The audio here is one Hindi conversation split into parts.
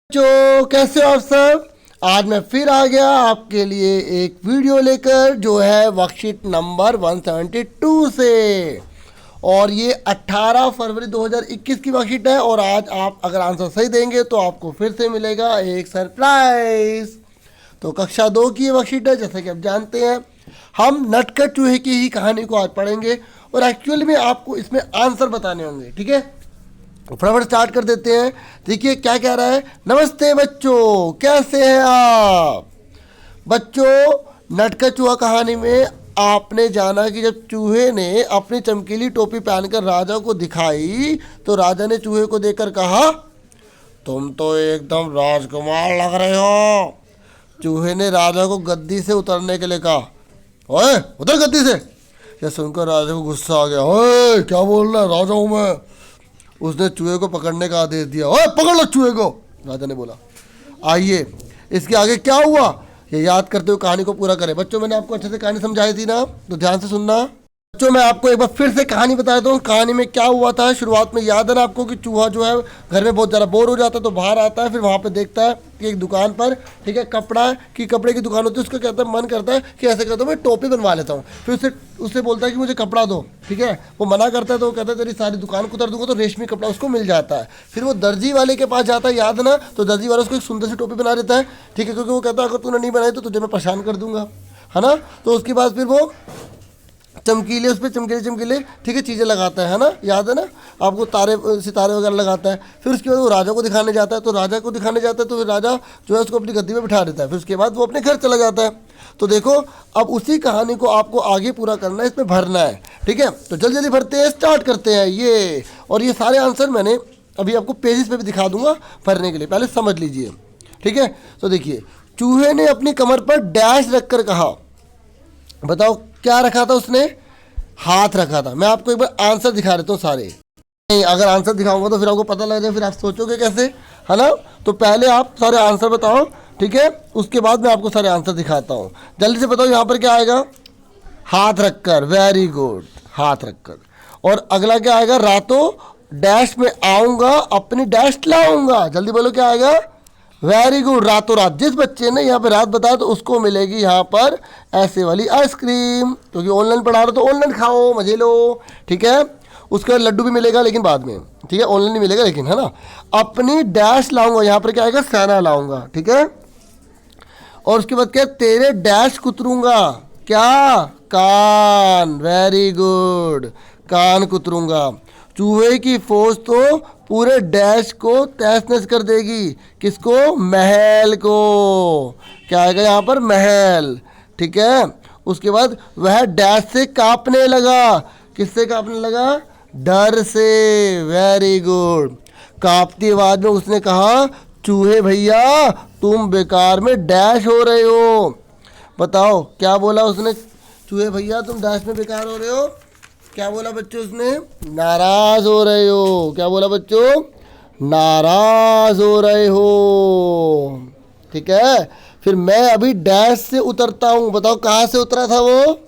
बच्चों कैसे हो आप सब। आज मैं फिर आ गया आपके लिए एक वीडियो लेकर जो है वर्कशीट नंबर 172 से। और ये 18 फरवरी 2021 की वर्कशीट है। और आज आप अगर आंसर सही देंगे तो आपको फिर से मिलेगा एक सरप्राइज। तो कक्षा 2 की ये वर्कशीट है। जैसे कि आप जानते हैं हम नटखट चूहे की ही कहानी को आज पढ़ेंगे और एक्चुअली में आपको इसमें आंसर बताने होंगे। ठीक है, फटाफट स्टार्ट कर देते हैं। देखिए क्या कह रहा है। नमस्ते बच्चों, कैसे हैं आप। बच्चों, नटखट चूहा कहानी में आपने जाना कि जब चूहे ने अपनी चमकीली टोपी पहनकर राजा को दिखाई तो राजा ने चूहे को देखकर कहा, तुम तो एकदम राजकुमार लग रहे हो। चूहे ने राजा को गद्दी से उतरने के लिए कहा, ओए उतर गद्दी से। यह सुनकर राजा को गुस्सा आ गया। ओए क्या बोल रहा है, राजा हूं मैं। उसने चूहे को पकड़ने का आदेश दिया। ओए पकड़ लो चूहे को, राजा ने बोला। आइए इसके आगे क्या हुआ ये याद करते हुए कहानी को पूरा करें। बच्चों मैंने आपको अच्छे से कहानी समझाई थी ना, तो ध्यान से सुनना। बच्चों मैं आपको एक बार फिर से कहानी बता देता हूँ। कहानी में क्या हुआ था शुरुआत में, याद है ना आपको कि चूहा जो है घर में बहुत ज़्यादा बोर हो जाता है तो बाहर आता है। फिर वहाँ पे देखता है कि एक दुकान पर, ठीक है, कपड़े की दुकान होती है। उसका कहता है, मन करता है कि ऐसे करता हूँ मैं टोपी बनवा लेता हूँ। फिर उससे बोलता है कि मुझे कपड़ा दो। ठीक है, वो मना करता है तो वो कहता है तेरी सारी दुकान को उतर दूंगा। तो रेशमी कपड़ा उसको मिल जाता है। फिर वो दर्जी वाले के पास जाता है, याद है ना। तो दर्जी वाला उसको एक सुंदर सी टोपी बना देता है। ठीक है, क्योंकि वो कहता है अगर तूने नहीं बनाई तो तुझे मैं परेशान कर दूंगा, है ना। तो उसके बाद फिर वो चमकीले उस पर चमकीले ठीक है चीज़ें लगाता है ना, याद है ना आपको, तारे सितारे वगैरह लगाता है। फिर उसके बाद वो राजा को दिखाने जाता है। तो फिर राजा जो है उसको अपनी गद्दी में बिठा देता है। फिर उसके बाद वो अपने घर चला जाता है। तो देखो अब उसी कहानी को आपको आगे पूरा करना है, इसमें भरना है। ठीक है, तो जल्दी जल्दी भरते हैं, स्टार्ट करते हैं ये। और ये सारे आंसर मैंने अभी आपको पेजेस पे भी दिखा दूंगा भरने के लिए, पहले समझ लीजिए। ठीक है, तो देखिए, चूहे ने अपनी कमर पर डैश रखकर कहा। बताओ क्या रखा था उसने, हाथ रखा था। मैं आपको एक बार आंसर दिखा देता हूँ सारे। नहीं, अगर आंसर दिखाऊंगा तो फिर आपको पता लग जाए, फिर आप सोचोगे कैसे, है ना। तो पहले आप सारे आंसर बताओ, ठीक है, उसके बाद मैं आपको सारे आंसर दिखाता हूँ। जल्दी से बताओ यहाँ पर क्या आएगा, हाथ रखकर, वेरी गुड, हाथ रखकर। और अगला क्या आएगा, रातों डैश में आऊँगा अपनी डैश लाऊंगा। जल्दी बोलो क्या आएगा, वेरी गुड, रातों रात। जिस बच्चे ने यहाँ पे रात बताया तो उसको मिलेगी यहाँ पर ऐसे वाली आइसक्रीम, क्योंकि ऑनलाइन पढ़ा रहे हो तो ऑनलाइन खाओ, मजे लो। ठीक है, उसका लड्डू भी मिलेगा लेकिन बाद में, ठीक है, ऑनलाइन नहीं मिलेगा लेकिन, है ना। अपनी डैश लाऊंगा, यहाँ पर क्या आएगा, सेना लाऊंगा। ठीक है, और उसके बाद क्या, तेरे डैश कुतरूंगा, क्या, कान, वेरी गुड, कान कुतरूंगा। चूहे की फौज तो पूरे डैश को तहस नहस कर देगी, किसको, महल को। क्या आएगा यहाँ पर, महल। ठीक है, उसके बाद वह डैश से कांपने लगा, किससे कांपने लगा, डर से, वेरी गुड। कांपती आवाज में उसने कहा, चूहे भैया तुम बेकार में डैश हो रहे हो। बताओ क्या बोला उसने, चूहे भैया तुम डैश में बेकार हो रहे हो। क्या बोला बच्चों उसने, नाराज हो रहे हो। क्या बोला बच्चों, नाराज हो रहे हो। ठीक है, फिर मैं अभी डैश से उतरता हूँ। बताओ कहाँ से उतरा था वो,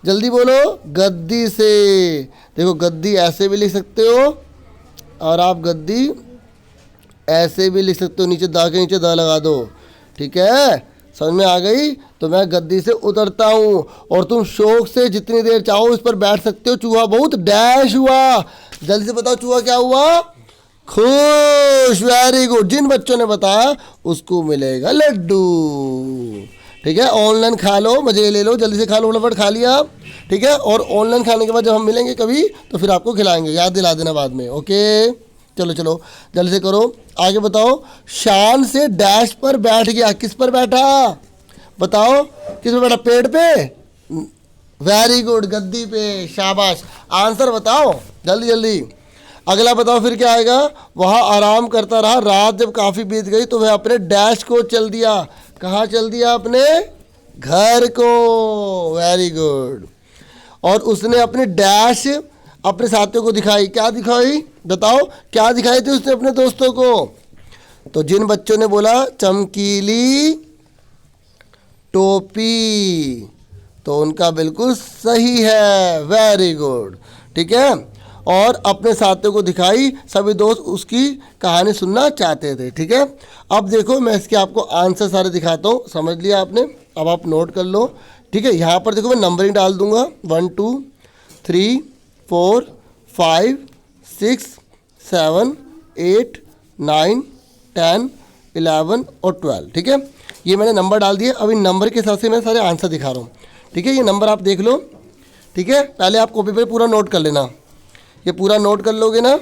जल्दी बोलो, गद्दी से। देखो गद्दी ऐसे भी लिख सकते हो और आप गद्दी ऐसे भी लिख सकते हो, नीचे दा के नीचे दा लगा दो। ठीक है, समझ में आ गई। तो मैं गद्दी से उतरता हूँ और तुम शौक से जितनी देर चाहो इस पर बैठ सकते हो। चूहा बहुत डैश हुआ। जल्दी से बताओ चूहा क्या हुआ, खुश, वेरी गुड। जिन बच्चों ने बताया उसको मिलेगा लड्डू। ठीक है, ऑनलाइन खा लो, मजे ले लो, जल्दी से खा लो, फटाफट खा लिया। ठीक है, और ऑनलाइन खाने के बाद जब हम मिलेंगे कभी तो फिर आपको खिलाएंगे, याद दिला देना बाद में। ओके, चलो चलो जल्दी से करो, आगे बताओ। शान से डैश पर बैठ गया, किस पर बैठा, बताओ किस पर बैठा, पेड़ पे, वेरी गुड, गद्दी पे, शाबाश। आंसर बताओ जल्दी जल्दी। अगला बताओ फिर क्या आएगा, वहाँ आराम करता रहा। रात जब काफ़ी बीत गई तो वह अपने डैश को चल दिया, कहाँ चल दिया, अपने घर को, वेरी गुड। और उसने अपनी डैश अपने साथियों को दिखाई, क्या दिखाई, बताओ क्या दिखाई थी उसने अपने दोस्तों को। तो जिन बच्चों ने बोला चमकीली टोपी, तो उनका बिल्कुल सही है, वेरी गुड। ठीक है, और अपने साथियों को दिखाई, सभी दोस्त उसकी कहानी सुनना चाहते थे। ठीक है, अब देखो मैं इसके आपको आंसर सारे दिखाता हूँ, समझ लिया आपने, अब आप नोट कर लो। ठीक है, यहाँ पर देखो मैं नंबरिंग डाल दूंगा 1 2 3 4 5 6 7 8 9 10 11 और 12। ठीक है, ये मैंने नंबर डाल दिए। अब इन नंबर के हिसाब से मैं सारे आंसर दिखा रहा हूँ। ठीक है, ये नंबर आप देख लो। ठीक है, पहले आप कॉपी पे पूरा नोट कर लेना, ये पूरा नोट कर लोगे ना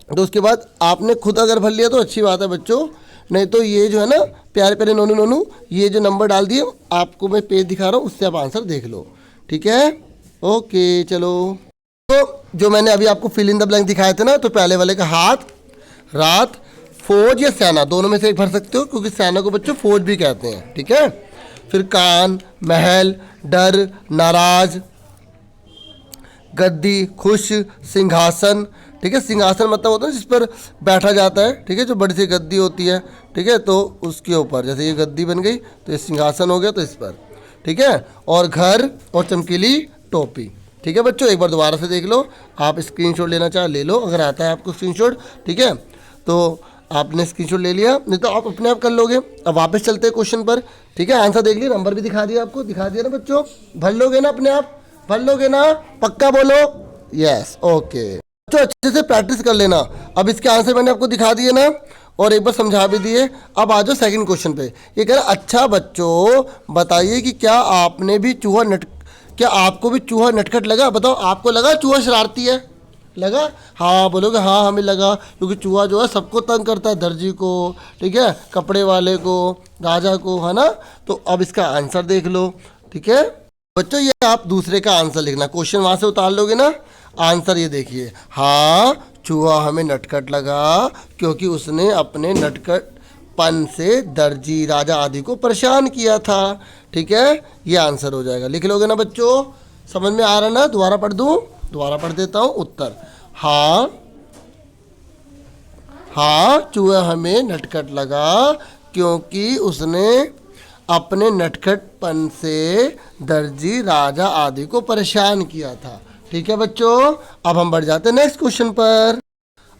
तो उसके बाद आपने खुद अगर भर लिया तो अच्छी बात है बच्चों, नहीं तो ये जो है ना प्यारे प्यारे नोनू नोनू ये जो नंबर डाल दिए आपको मैं पेज दिखा रहा हूँ, उससे आप आंसर देख लो। ठीक है, ओके चलो। तो जो मैंने अभी आपको फिल इन द ब्लैंक दिखाए थे ना, तो पहले वाले का हाथ, रात, फौज या सेना, दोनों में से एक भर सकते हो क्योंकि सेना को बच्चों फौज भी कहते हैं। ठीक है, फिर कान, महल, डर, नाराज, गद्दी, खुश, सिंहासन। ठीक है, सिंहासन मतलब होता है जिस पर बैठा जाता है। ठीक है, जो बड़ी सी गद्दी होती है। ठीक है, तो उसके ऊपर, जैसे ये गद्दी बन गई तो ये सिंहासन हो गया, तो इस पर। ठीक है, और घर और चमकीली टोपी। ठीक है बच्चों, एक बार दोबारा से देख लो, आप स्क्रीनशॉट लेना चाहे ले लो, अगर आता है आपको स्क्रीनशॉट। ठीक है, तो आपने स्क्रीनशॉट ले लिया, नहीं तो आप अपने आप कर लोगे। अब वापस चलते हैं क्वेश्चन पर। ठीक है, आंसर देख लिया, नंबर भी दिखा दिया आपको, दिखा दिया ना बच्चों, भर लोगे ना अपने आप, भर लोगे ना, पक्का बोलो यस। ओके बच्चों, अच्छे से प्रैक्टिस कर लेना। अब इसके आंसर मैंने आपको दिखा दिए ना और एक बार समझा भी दिए। अब आ जाओ सेकंड क्वेश्चन पे। ये कह रहा अच्छा बच्चों बताइए कि क्या आपको भी चूहा नटखट लगा? बताओ, आपको लगा चूहा शरारती है? लगा? हाँ बोलोगे हाँ हमें लगा, क्योंकि चूहा जो है सबको तंग करता है, दर्जी को, ठीक है, कपड़े वाले को, राजा को, है ना। तो अब इसका आंसर देख लो। ठीक है बच्चों, ये आप दूसरे का आंसर लिखना, क्वेश्चन वहाँ से उतार लोगे ना, आंसर ये देखिए, हाँ चूहा हमें नटखट लगा क्योंकि उसने अपने नटखटपन से दर्जी, राजा आदि को परेशान किया था। ठीक है, ये आंसर हो जाएगा, लिख लोगे ना बच्चों, समझ में आ रहा ना? दोबारा पढ़ दूँ? दोबारा पढ़ देता हूँ उत्तर। हाँ चूहा हमें नटखट लगा क्योंकि उसने अपने नटखटपन से दर्जी, राजा आदि को परेशान किया था। ठीक है बच्चों, अब हम बढ़ जाते हैं नेक्स्ट क्वेश्चन पर।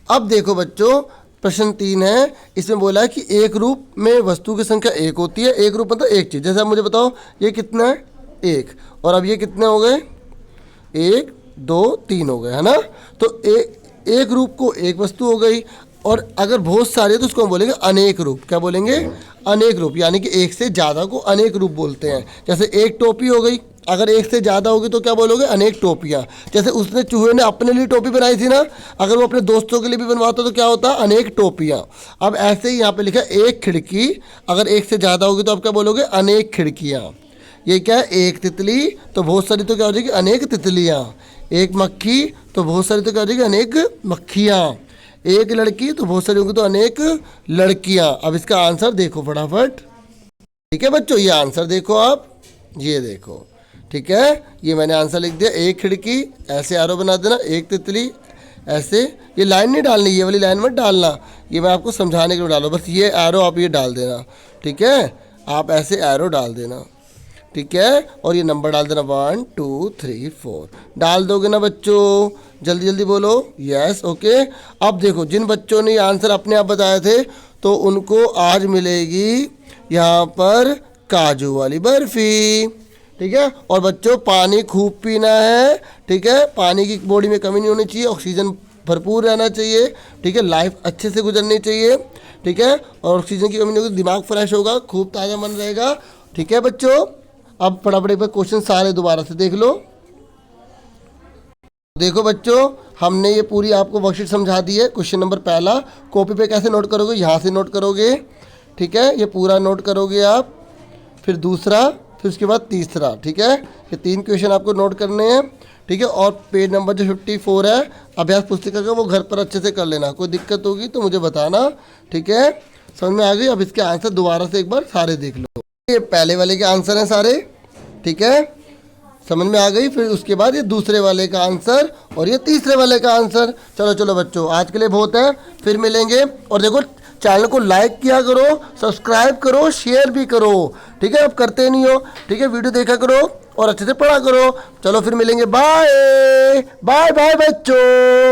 अब देखो बच्चों, प्रश्न 3 है, इसमें बोला है कि एक रूप में वस्तु की संख्या 1 होती है। एक रूप मतलब एक चीज़, जैसे आप मुझे बताओ ये कितना है? 1, और अब ये कितने हो गए? 1 2 3 हो गए, है ना। तो एक रूप को एक वस्तु हो गई, और अगर बहुत सारे तो उसको हम बोलेंगे अनेक रूप। क्या बोलेंगे? अनेक रूप, यानी कि एक से ज़्यादा को अनेक रूप बोलते हैं। जैसे एक टोपी हो गई, अगर एक से ज़्यादा होगी तो क्या बोलोगे? अनेक टोपियाँ। जैसे उसने चूहे ने अपने लिए टोपी बनाई थी ना, अगर वो अपने दोस्तों के लिए भी बनवाता तो क्या होता? अनेक टोपियाँ। अब ऐसे ही यहाँ पे लिखा है एक खिड़की, अगर एक से ज़्यादा होगी तो आप क्या बोलोगे? अनेक खिड़कियाँ। ये क्या है? एक तितली, तो बहुत सारी तो क्या हो जाएगी? अनेक तितलियाँ। एक मक्खी, तो बहुत सारी तो क्या हो जाएगी? अनेक मक्खियाँ। एक लड़की, तो बहुत सारी होंगी तो अनेक लड़कियाँ। अब इसका आंसर देखो फटाफट। ठीक है बच्चों, ये आंसर देखो आप, ये देखो। ठीक है, ये मैंने आंसर लिख दिया, एक खिड़की, ऐसे एरो बना देना, एक तितली, ऐसे। ये लाइन नहीं डालनी, ये वाली लाइन मत डालना, ये मैं आपको समझाने के लिए डालो, बस ये एरो आप ये डाल देना। ठीक है, आप ऐसे एरो डाल देना। ठीक है, और ये नंबर डाल देना 1 2 3 4 डाल दोगे ना बच्चों? जल्दी जल्दी बोलो यस। ओके, अब देखो जिन बच्चों ने आंसर अपने आप बताए थे तो उनको आज मिलेगी यहाँ पर काजू वाली बर्फ़ी। ठीक है, और बच्चों पानी खूब पीना है। ठीक है, पानी की बॉडी में कमी नहीं होनी चाहिए, ऑक्सीजन भरपूर रहना चाहिए। ठीक है, लाइफ अच्छे से गुजरनी चाहिए। ठीक है, और ऑक्सीजन की कमी नहीं होगी, दिमाग फ्रेश होगा, खूब ताज़ा मन रहेगा। ठीक है बच्चों, अब फटाफट एक बार क्वेश्चन सारे दोबारा से देख लो। देखो बच्चों, हमने ये पूरी आपको वर्कशीट समझा दी है। क्वेश्चन नंबर पहला कॉपी पे कैसे नोट करोगे? यहाँ से नोट करोगे। ठीक है, ये पूरा नोट करोगे आप, फिर दूसरा, फिर उसके बाद तीसरा। ठीक है, ये 3 क्वेश्चन आपको नोट करने हैं। ठीक है, और पेज नंबर जो 54 है अभ्यास पुस्तिका का, वो घर पर अच्छे से कर लेना। कोई दिक्कत होगी तो मुझे बताना। ठीक है, समझ में आ गई? अब इसके आंसर दोबारा से एक बार सारे देख लो। ये पहले वाले के आंसर हैं सारे। ठीक है, समझ में आ गई? फिर उसके बाद ये दूसरे वाले का आंसर और ये तीसरे वाले का आंसर। चलो चलो बच्चों, आज के लिए बहुत है, फिर मिलेंगे। और देखो चैनल को लाइक किया करो, सब्सक्राइब करो, शेयर भी करो। ठीक है, अब करते नहीं हो। ठीक है, वीडियो देखा करो और अच्छे से पढ़ा करो। चलो फिर मिलेंगे, बाय बाय बाय बच्चों।